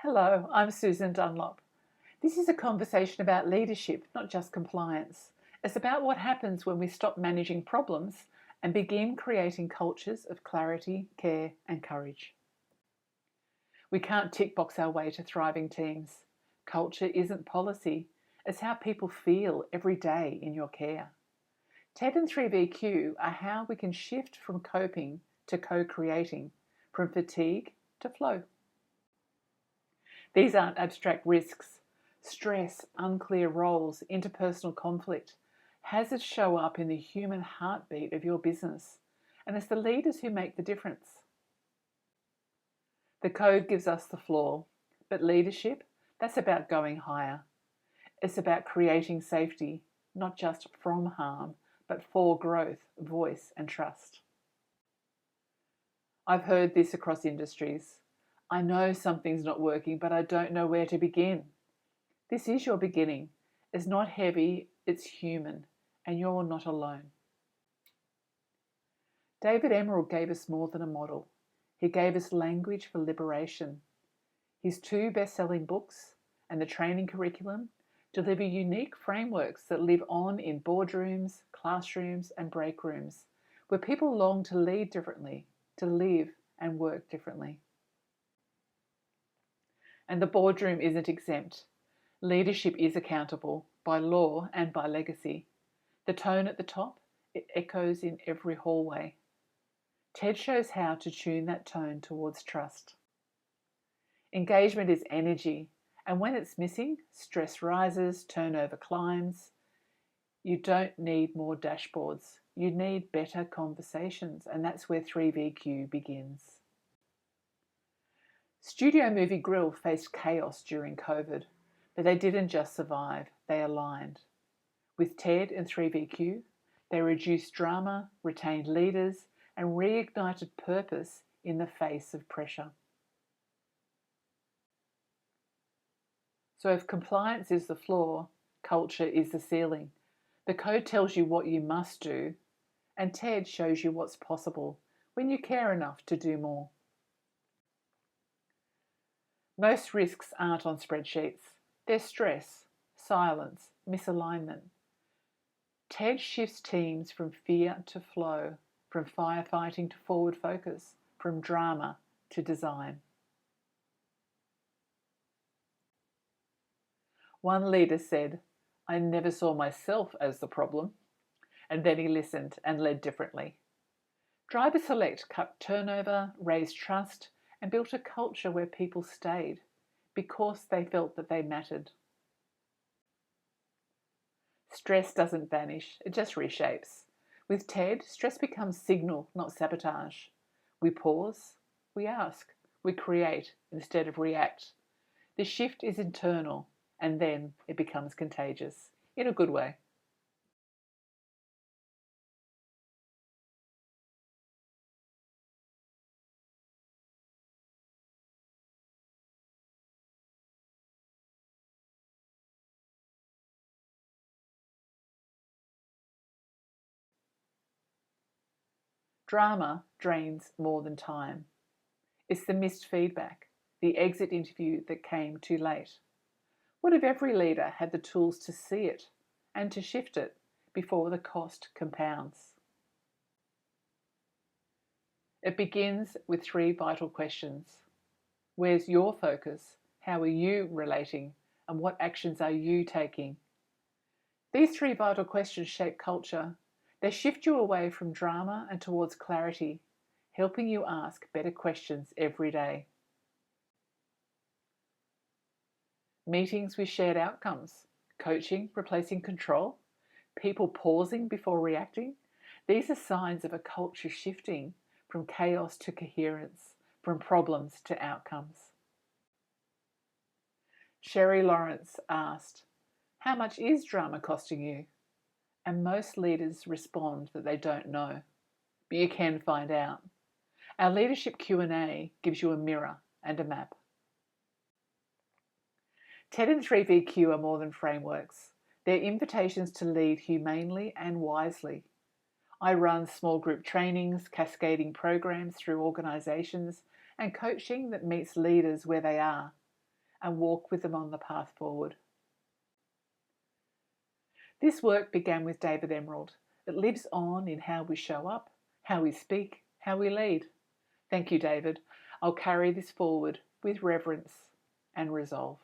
Hello, I'm Susan Dunlop. This is a conversation about leadership, not just compliance. It's about what happens when we stop managing problems and begin creating cultures of clarity, care, and courage. We can't tick box our way to thriving teams. Culture isn't policy, it's how people feel every day in your care. TED and 3VQ are how we can shift from coping to co-creating, from fatigue to flow. These aren't abstract risks. Stress, unclear roles, interpersonal conflict. Hazards show up in the human heartbeat of your business, and it's the leaders who make the difference. The code gives us the floor, but leadership, that's about going higher. It's about creating safety, not just from harm, but for growth, voice, and trust. I've heard this across industries. I know something's not working, but I don't know where to begin. This is your beginning. It's not heavy, it's human, and you're not alone. David Emerald gave us more than a model. He gave us language for liberation. His 2 best-selling books and the training curriculum deliver unique frameworks that live on in boardrooms, classrooms, and break rooms, where people long to lead differently, to live and work differently. And the boardroom isn't exempt. Leadership is accountable by law and by legacy. The tone at the top, it echoes in every hallway. TED shows how to tune that tone towards trust. Engagement is energy, and when it's missing, stress rises, turnover climbs. You don't need more dashboards. You need better conversations, and that's where 3VQ begins. Studio Movie Grill faced chaos during COVID, but they didn't just survive, they aligned. With TED and 3VQ, they reduced drama, retained leaders, and reignited purpose in the face of pressure. So if compliance is the floor, culture is the ceiling. The code tells you what you must do, and TED shows you what's possible when you care enough to do more. Most risks aren't on spreadsheets. They're stress, silence, misalignment. TED shifts teams from fear to flow, from firefighting to forward focus, from drama to design. One leader said, "I never saw myself as the problem," and then he listened and led differently. Driver Select cut turnover, raised trust, and built a culture where people stayed because they felt that they mattered. Stress doesn't vanish, it just reshapes. With TED, stress becomes signal, not sabotage. We pause, we ask, we create instead of react. The shift is internal, and then it becomes contagious, in a good way. Drama drains more than time. It's the missed feedback, the exit interview that came too late. What if every leader had the tools to see it and to shift it before the cost compounds? It begins with 3 vital questions. Where's your focus? How are you relating? And what actions are you taking? These 3 vital questions shape culture. They shift you away from drama and towards clarity, helping you ask better questions every day. Meetings with shared outcomes, coaching replacing control, people pausing before reacting. These are signs of a culture shifting from chaos to coherence, from problems to outcomes. Sheri Lawrence asked, "How much is drama costing you?" And most leaders respond that they don't know, but you can find out. Our leadership Q&A gives you a mirror and a map. TED and 3VQ are more than frameworks. They're invitations to lead humanely and wisely. I run small group trainings, cascading programs through organisations, and coaching that meets leaders where they are. and walk with them on the path forward. This work began with David Emerald. It lives on in how we show up, how we speak, how we lead. Thank you, David. I'll carry this forward with reverence and resolve.